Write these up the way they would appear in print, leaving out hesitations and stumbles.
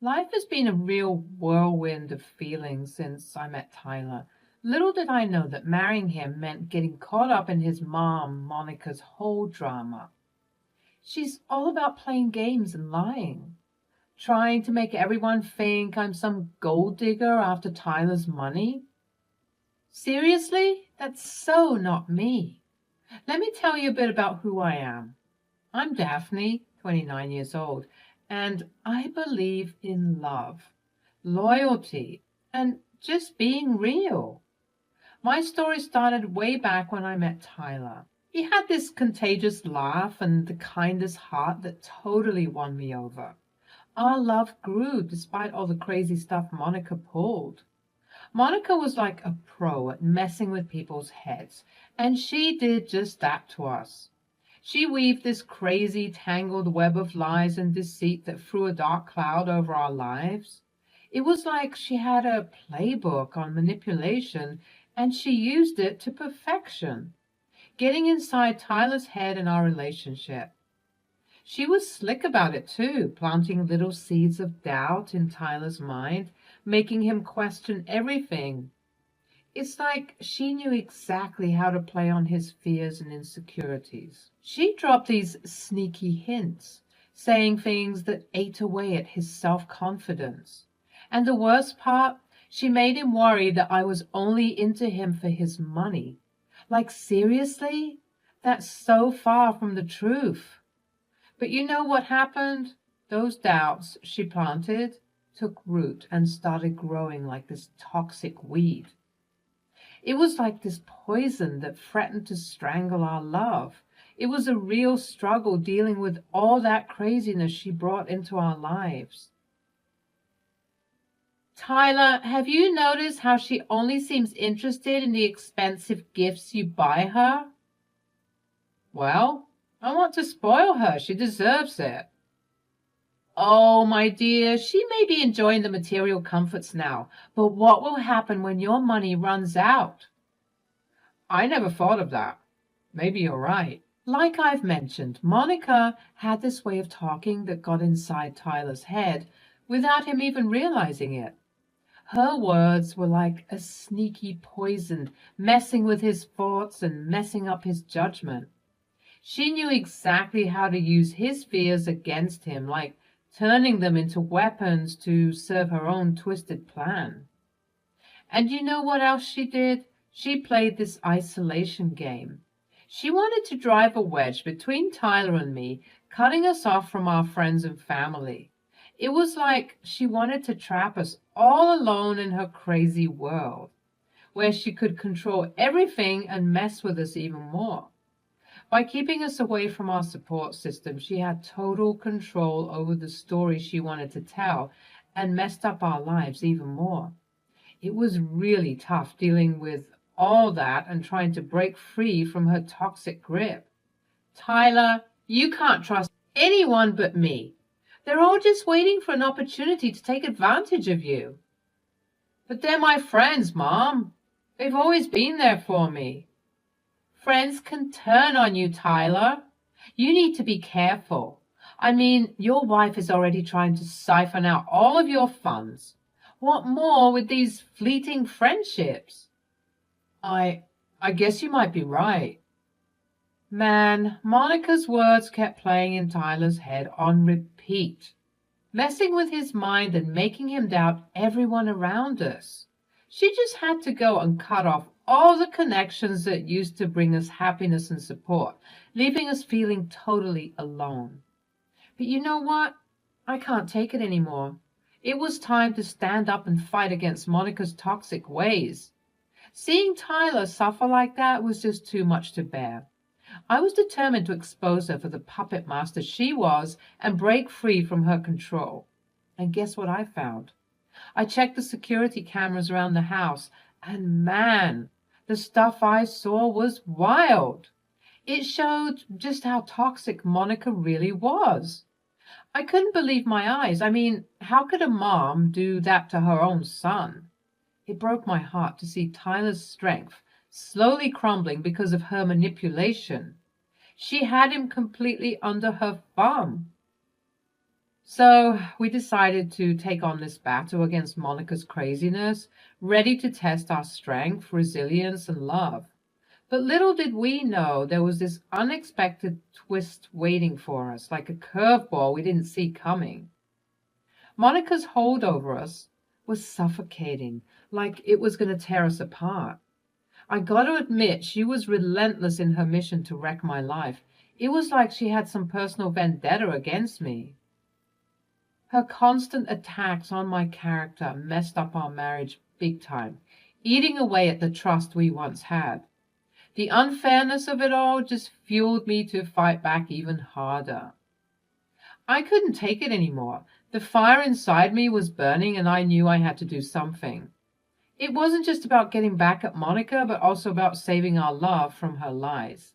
Life has been a real whirlwind of feelings since I met Tyler. Little did I know that marrying him meant getting caught up in his mom, Monica's whole drama. She's all about playing games and lying, trying to make everyone think I'm some gold digger after Tyler's money. Seriously? That's so not me. Let me tell you a bit about who I am. I'm Daphne, 29 years old, and I believe in love, loyalty, and just being real. My story started way back when I met Tyler. He had this contagious laugh and the kindest heart that totally won me over. Our love grew despite all the crazy stuff Monica pulled. Monica was like a pro at messing with people's heads, and she did just that to us. She weaved this crazy, tangled web of lies and deceit that threw a dark cloud over our lives. It was like she had a playbook on manipulation, and she used it to perfection, getting inside Tyler's head in our relationship. She was slick about it too, planting little seeds of doubt in Tyler's mind, making him question everything. It's like she knew exactly how to play on his fears and insecurities. She dropped these sneaky hints, saying things that ate away at his self-confidence. And the worst part, she made him worry that I was only into him for his money. Like, seriously? That's so far from the truth. But you know what happened? Those doubts she planted took root and started growing like this toxic weed. It was like this poison that threatened to strangle our love. It was a real struggle dealing with all that craziness she brought into our lives. Tyler, have you noticed how she only seems interested in the expensive gifts you buy her? Well, I want to spoil her. She deserves it. Oh, my dear, she may be enjoying the material comforts now, but what will happen when your money runs out? I never thought of that. Maybe you're right. Like I've mentioned, Monica had this way of talking that got inside Tyler's head without him even realizing it. Her words were like a sneaky poison, messing with his thoughts and messing up his judgment. She knew exactly how to use his fears against him, like turning them into weapons to serve her own twisted plan. And you know what else she did? She played this isolation game. She wanted to drive a wedge between Tyler and me, cutting us off from our friends and family. It was like she wanted to trap us all alone in her crazy world, where she could control everything and mess with us even more. By keeping us away from our support system, she had total control over the story she wanted to tell and messed up our lives even more. It was really tough dealing with all that and trying to break free from her toxic grip. Tyler, you can't trust anyone but me. They're all just waiting for an opportunity to take advantage of you. But they're my friends, Mom. They've always been there for me. Friends can turn on you, Tyler. You need to be careful. I mean, your wife is already trying to siphon out all of your funds. What more with these fleeting friendships? I guess you might be right. Man, Monica's words kept playing in Tyler's head on repeat, messing with his mind and making him doubt everyone around us. She just had to go and cut off all the connections that used to bring us happiness and support, leaving us feeling totally alone. But you know what? I can't take it anymore. It was time to stand up and fight against Monica's toxic ways. Seeing Tyler suffer like that was just too much to bear. I was determined to expose her for the puppet master she was and break free from her control. And guess what I found? I checked the security cameras around the house, and man, the stuff I saw was wild. It showed just how toxic Monica really was. I couldn't believe my eyes. I mean, how could a mom do that to her own son? It broke my heart to see Tyler's strength slowly crumbling because of her manipulation. She had him completely under her thumb. So we decided to take on this battle against Monica's craziness, ready to test our strength, resilience, and love. But little did we know there was this unexpected twist waiting for us, like a curveball we didn't see coming. Monica's hold over us was suffocating, like it was going to tear us apart. I got to admit, she was relentless in her mission to wreck my life. It was like she had some personal vendetta against me. Her constant attacks on my character messed up our marriage big time, eating away at the trust we once had. The unfairness of it all just fueled me to fight back even harder. I couldn't take it anymore. The fire inside me was burning, and I knew I had to do something. It wasn't just about getting back at Monica, but also about saving our love from her lies.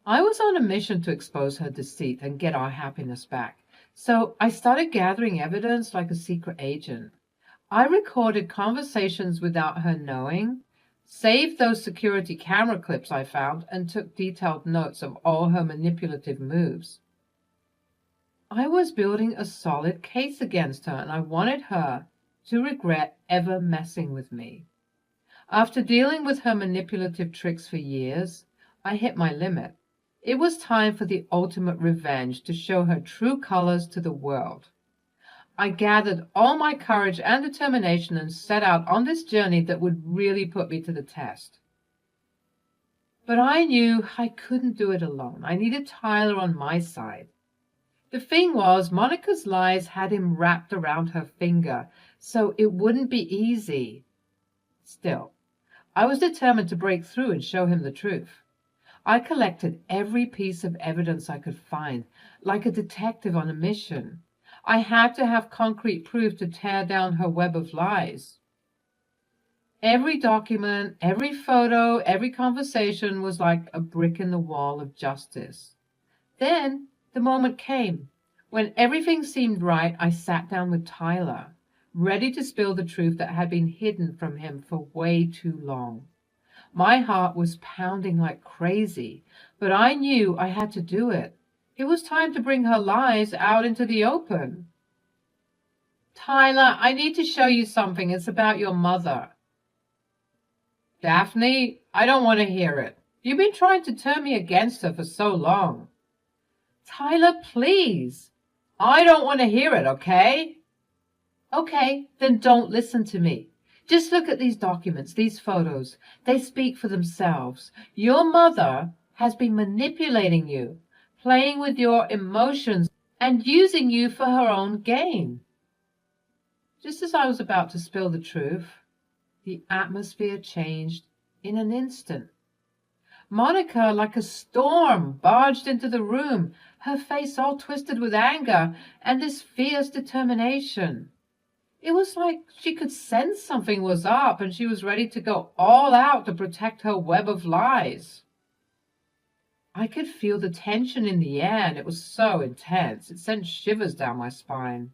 I was on a mission to expose her deceit and get our happiness back. So I started gathering evidence like a secret agent. I recorded conversations without her knowing, saved those security camera clips I found, and took detailed notes of all her manipulative moves. I was building a solid case against her, and I wanted her to regret ever messing with me. After dealing with her manipulative tricks for years, I hit my limit. It was time for the ultimate revenge, to show her true colors to the world. I gathered all my courage and determination and set out on this journey that would really put me to the test. But I knew I couldn't do it alone. I needed Tyler on my side. The thing was, Monica's lies had him wrapped around her finger, so it wouldn't be easy. Still, I was determined to break through and show him the truth. I collected every piece of evidence I could find, like a detective on a mission. I had to have concrete proof to tear down her web of lies. Every document, every photo, every conversation was like a brick in the wall of justice. Then the moment came. When everything seemed right, I sat down with Tyler, ready to spill the truth that had been hidden from him for way too long. My heart was pounding like crazy, but I knew I had to do it. It was time to bring her lies out into the open. Tyler, I need to show you something. It's about your mother. Daphne, I don't want to hear it. You've been trying to turn me against her for so long. Tyler, please. I don't want to hear it, okay? Okay, then don't listen to me. Just look at these documents, these photos. They speak for themselves. Your mother has been manipulating you, playing with your emotions, and using you for her own gain. Just as I was about to spill the truth, the atmosphere changed in an instant. Monica, like a storm, barged into the room, her face all twisted with anger and this fierce determination. It was like she could sense something was up, and she was ready to go all out to protect her web of lies. I could feel the tension in the air, and it was so intense, it sent shivers down my spine.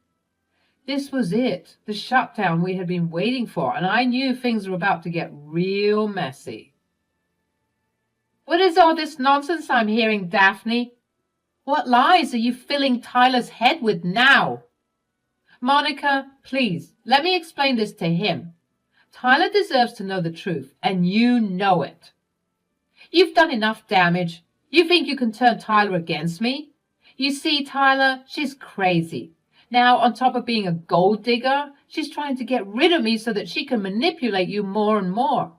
This was it, the shutdown we had been waiting for, and I knew things were about to get real messy. What is all this nonsense I'm hearing, Daphne? What lies are you filling Tyler's head with now? Monica, please, let me explain this to him. Tyler deserves to know the truth, and you know it. You've done enough damage. You think you can turn Tyler against me? You see, Tyler, she's crazy. Now, on top of being a gold digger, she's trying to get rid of me so that she can manipulate you more and more.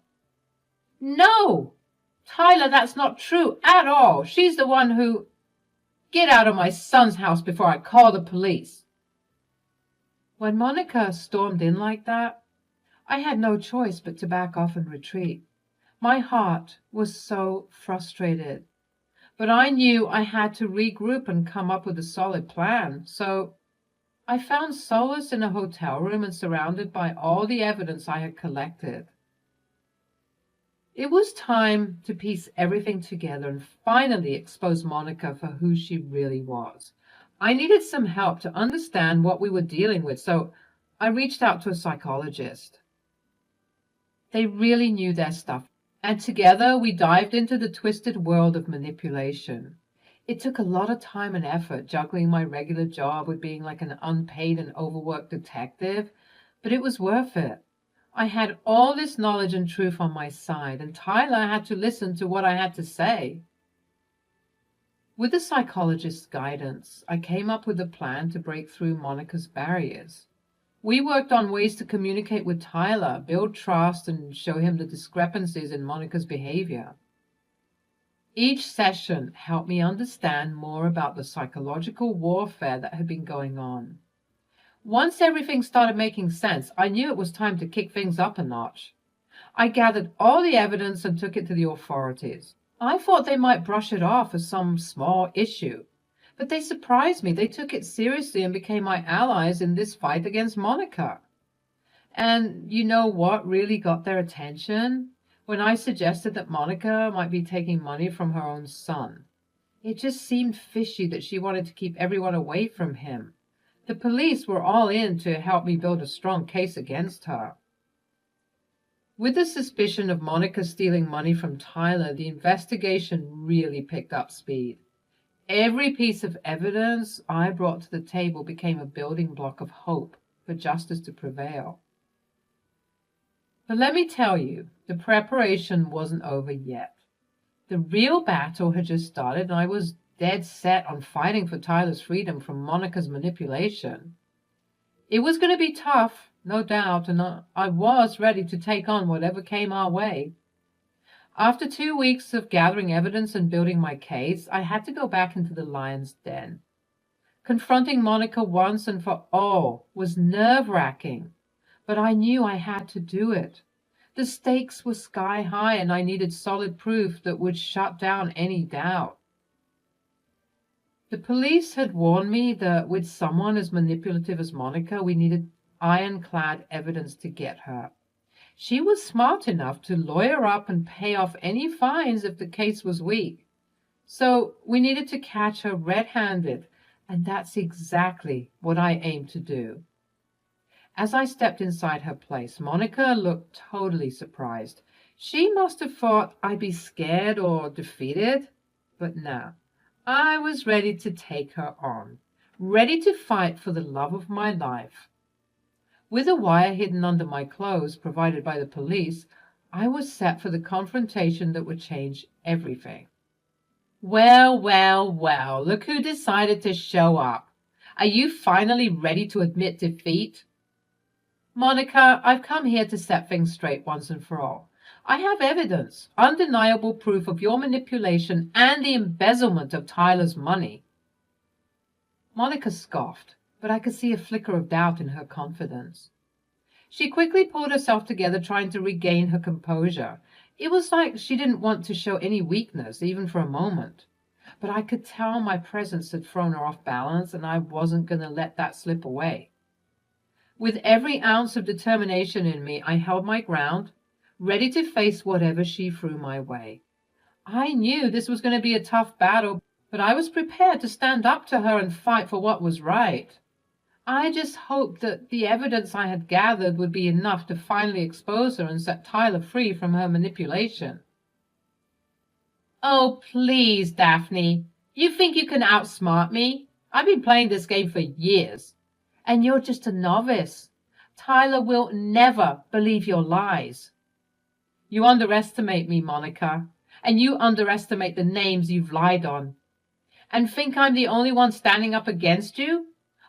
No, Tyler, that's not true at all. She's the one who... Get out of my son's house before I call the police. When Monica stormed in like that, I had no choice but to back off and retreat. My heart was so frustrated, but I knew I had to regroup and come up with a solid plan. So I found solace in a hotel room and surrounded by all the evidence I had collected. It was time to piece everything together and finally expose Monica for who she really was. I needed some help to understand what we were dealing with, so I reached out to a psychologist. They really knew their stuff, and together we dived into the twisted world of manipulation. It took a lot of time and effort juggling my regular job with being like an unpaid and overworked detective, but it was worth it. I had all this knowledge and truth on my side, and Tyler had to listen to what I had to say. With the psychologist's guidance, I came up with a plan to break through Monica's barriers. We worked on ways to communicate with Tyler, build trust, and show him the discrepancies in Monica's behavior. Each session helped me understand more about the psychological warfare that had been going on. Once everything started making sense, I knew it was time to kick things up a notch. I gathered all the evidence and took it to the authorities. I thought they might brush it off as some small issue, but they surprised me. They took it seriously and became my allies in this fight against Monica. And you know what really got their attention? When I suggested that Monica might be taking money from her own son. It just seemed fishy that she wanted to keep everyone away from him. The police were all in to help me build a strong case against her. With the suspicion of Monica stealing money from Tyler, the investigation really picked up speed. Every piece of evidence I brought to the table became a building block of hope for justice to prevail. But let me tell you, the preparation wasn't over yet. The real battle had just started, and I was dead set on fighting for Tyler's freedom from Monica's manipulation. It was going to be tough, no doubt, and I was ready to take on whatever came our way. After 2 weeks of gathering evidence and building my case, I had to go back into the lion's den. Confronting Monica once and for all was nerve-wracking, but I knew I had to do it. The stakes were sky high, and I needed solid proof that would shut down any doubt. The police had warned me that with someone as manipulative as Monica, we needed ironclad evidence to get her. She was smart enough to lawyer up and pay off any fines if the case was weak. So we needed to catch her red-handed, and that's exactly what I aimed to do. As I stepped inside her place, Monica looked totally surprised. She must have thought I'd be scared or defeated, but no. I was ready to take her on, ready to fight for the love of my life. With a wire hidden under my clothes provided by the police, I was set for the confrontation that would change everything. Well, well, well, look who decided to show up. Are you finally ready to admit defeat? Monica, I've come here to set things straight once and for all. I have evidence, undeniable proof of your manipulation and the embezzlement of Tyler's money. Monica scoffed, but I could see a flicker of doubt in her confidence. She quickly pulled herself together, trying to regain her composure. It was like she didn't want to show any weakness, even for a moment. But I could tell my presence had thrown her off balance, and I wasn't going to let that slip away. With every ounce of determination in me, I held my ground, ready to face whatever she threw my way. I knew this was going to be a tough battle, but I was prepared to stand up to her and fight for what was right. I just hoped that the evidence I had gathered would be enough to finally expose her and set Tyler free from her manipulation. Oh, please, Daphne. You think you can outsmart me? I've been playing this game for years. And you're just a novice. Tyler will never believe your lies. You underestimate me, Monica, and you underestimate the names you've lied on. And think I'm the only one standing up against you?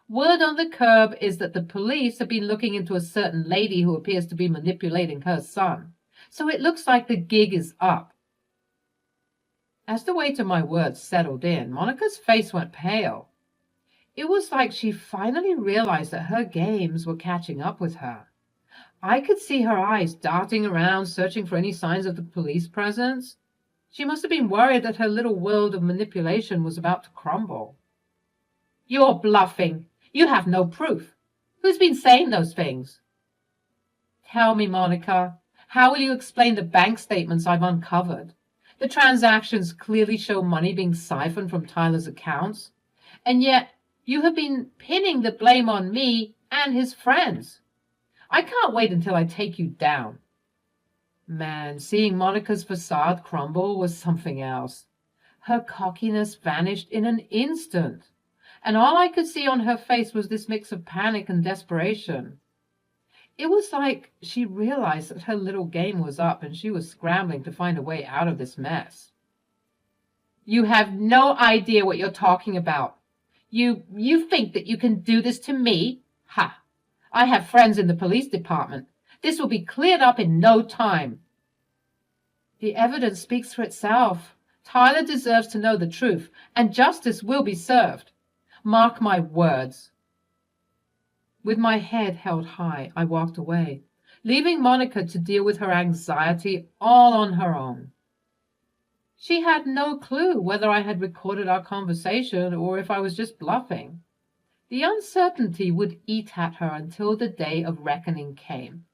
Word on the curb is that the police have been looking into a certain lady who appears to be manipulating her son. So it looks like the gig is up. As the weight of my words settled in, Monica's face went pale. It was like she finally realized that her games were catching up with her. I could see her eyes darting around, searching for any signs of the police presence. She must have been worried that her little world of manipulation was about to crumble. You're bluffing. You have no proof. Who's been saying those things? Tell me, Monica, how will you explain the bank statements I've uncovered? The transactions clearly show money being siphoned from Tyler's accounts, and yet you have been pinning the blame on me and his friends. I can't wait until I take you down. Man, seeing Monica's facade crumble was something else. Her cockiness vanished in an instant, and all I could see on her face was this mix of panic and desperation. It was like she realized that her little game was up and she was scrambling to find a way out of this mess. "You have no idea what you're talking about. You think that you can do this to me? Ha! I have friends in the police department. This will be cleared up in no time." "The evidence speaks for itself. Tyler deserves to know the truth, and justice will be served. Mark my words." With my head held high, I walked away, leaving Monica to deal with her anxiety all on her own. She had no clue whether I had recorded our conversation or if I was just bluffing. The uncertainty would eat at her until the day of reckoning came.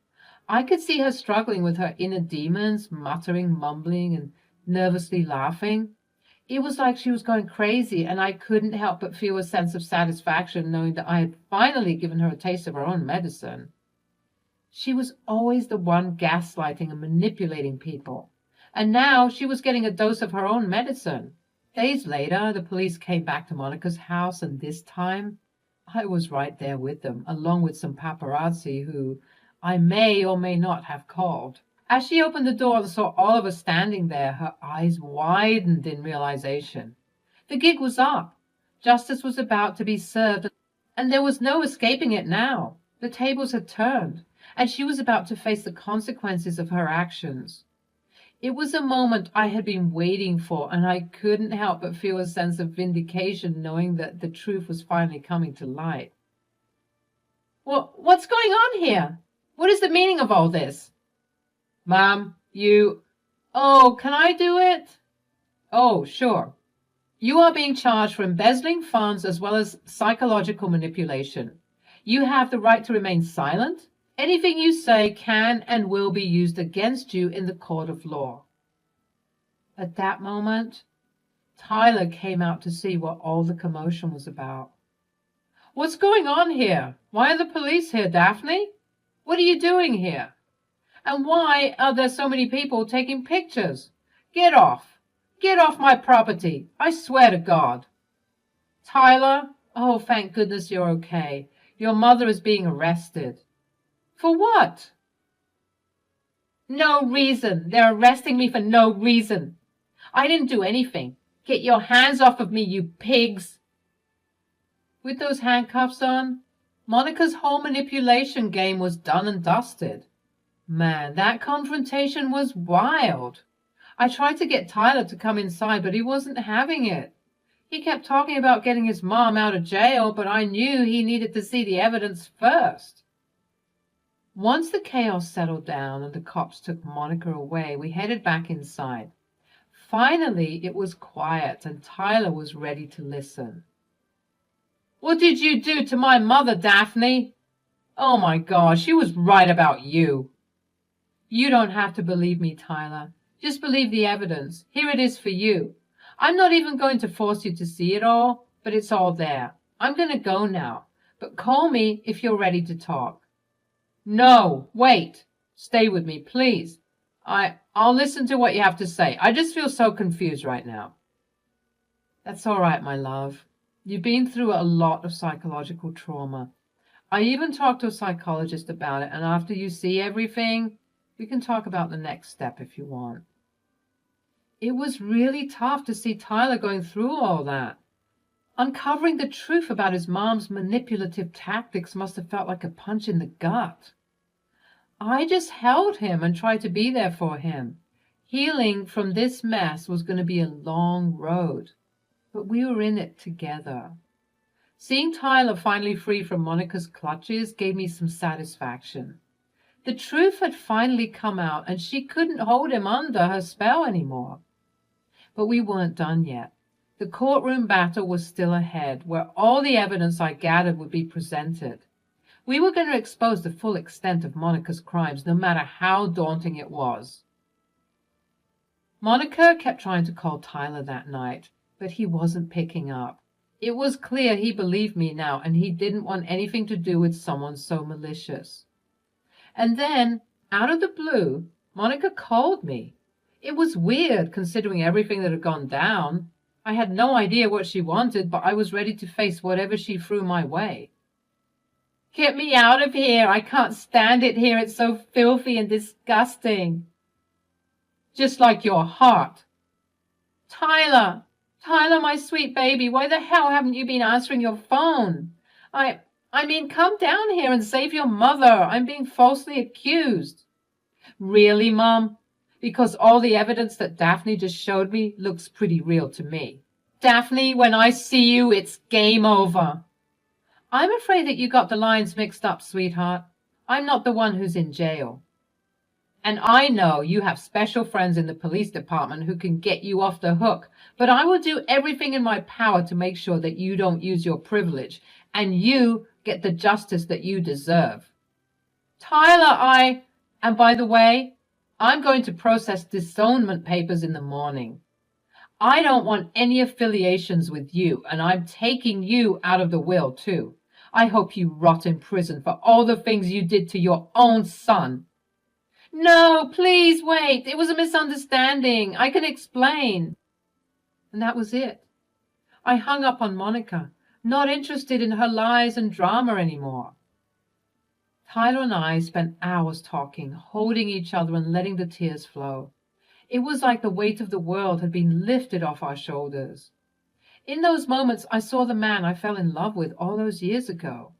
I could see her struggling with her inner demons, muttering, mumbling, and nervously laughing. It was like she was going crazy, and I couldn't help but feel a sense of satisfaction knowing that I had finally given her a taste of her own medicine. She was always the one gaslighting and manipulating people, and now she was getting a dose of her own medicine. Days later, the police came back to Monica's house, and this time I was right there with them, along with some paparazzi who I may or may not have called. As she opened the door and saw Oliver standing there, her eyes widened in realization. The gig was up. Justice was about to be served, and there was no escaping it now. The tables had turned, and she was about to face the consequences of her actions. It was a moment I had been waiting for, and I couldn't help but feel a sense of vindication knowing that the truth was finally coming to light. "What's going on here? What is the meaning of all this?" "Ma'am, Oh, can I do it?" "Oh, sure. You are being charged for embezzling funds as well as psychological manipulation. You have the right to remain silent. Anything you say can and will be used against you in the court of law." At that moment, Tyler came out to see what all the commotion was about. "What's going on here? Why are the police here, Daphne? What are you doing here? And why are there so many people taking pictures? Get off! Get off my property! I swear to God!" "Tyler, oh, thank goodness you're okay. Your mother is being arrested." "For what?" "No reason. They're arresting me for no reason. I didn't do anything. Get your hands off of me, you pigs." With those handcuffs on, Monica's whole manipulation game was done and dusted. Man, that confrontation was wild. I tried to get Tyler to come inside, but he wasn't having it. He kept talking about getting his mom out of jail, but I knew he needed to see the evidence first. Once the chaos settled down and the cops took Monica away, we headed back inside. Finally, it was quiet and Tyler was ready to listen. "What did you do to my mother, Daphne? Oh my gosh, she was right about you." "You don't have to believe me, Tyler. Just believe the evidence. Here it is for you. I'm not even going to force you to see it all, but it's all there. I'm going to go now, but call me if you're ready to talk." "No, wait. Stay with me, please. I'll listen to what you have to say. I just feel so confused right now." "That's all right, my love. You've been through a lot of psychological trauma. I even talked to a psychologist about it, and after you see everything, we can talk about the next step if you want." It was really tough to see Tyler going through all that. Uncovering the truth about his mom's manipulative tactics must have felt like a punch in the gut. I just held him and tried to be there for him. Healing from this mess was going to be a long road, but we were in it together. Seeing Tyler finally free from Monica's clutches gave me some satisfaction. The truth had finally come out, and she couldn't hold him under her spell anymore. But we weren't done yet. The courtroom battle was still ahead, where all the evidence I gathered would be presented. We were going to expose the full extent of Monica's crimes, no matter how daunting it was. Monica kept trying to call Tyler that night, but he wasn't picking up. It was clear he believed me now, and he didn't want anything to do with someone so malicious. And then, out of the blue, Monica called me. It was weird, considering everything that had gone down. I had no idea what she wanted, but I was ready to face whatever she threw my way. Get me out of here! I can't stand it here. It's so filthy and disgusting. Just like your heart. Tyler! Tyler, my sweet baby, why the hell haven't you been answering your phone? I mean, come down here and save your mother. I'm being falsely accused. Really, Mom? Because all the evidence that Daphne just showed me looks pretty real to me. Daphne, when I see you, it's game over. I'm afraid that you got the lines mixed up, sweetheart. I'm not the one who's in jail. And I know you have special friends in the police department who can get you off the hook, but I will do everything in my power to make sure that you don't use your privilege and you get the justice that you deserve. Tyler, and by the way, I'm going to process disownment papers in the morning. I don't want any affiliations with you, and I'm taking you out of the will, too. I hope you rot in prison for all the things you did to your own son. No, please wait. It was a misunderstanding. I can explain. And that was it. I hung up on Monica, not interested in her lies and drama anymore. Tyler and I spent hours talking, holding each other and letting the tears flow. It was like the weight of the world had been lifted off our shoulders. In those moments, I saw the man I fell in love with all those years ago.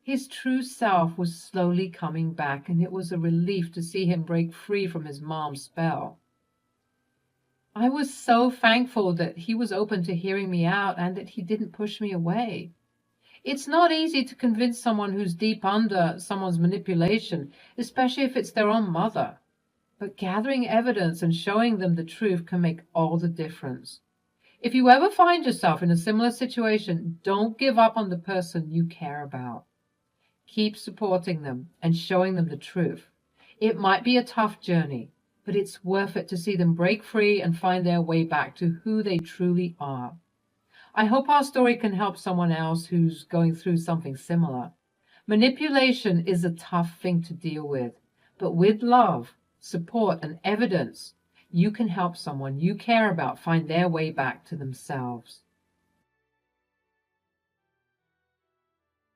His true self was slowly coming back, and it was a relief to see him break free from his mom's spell. I was so thankful that he was open to hearing me out and that he didn't push me away. It's not easy to convince someone who's deep under someone's manipulation, especially if it's their own mother. But gathering evidence and showing them the truth can make all the difference. If you ever find yourself in a similar situation, don't give up on the person you care about. Keep supporting them and showing them the truth. It might be a tough journey, but it's worth it to see them break free and find their way back to who they truly are. I hope our story can help someone else who's going through something similar. Manipulation is a tough thing to deal with, but with love, support, and evidence, you can help someone you care about find their way back to themselves.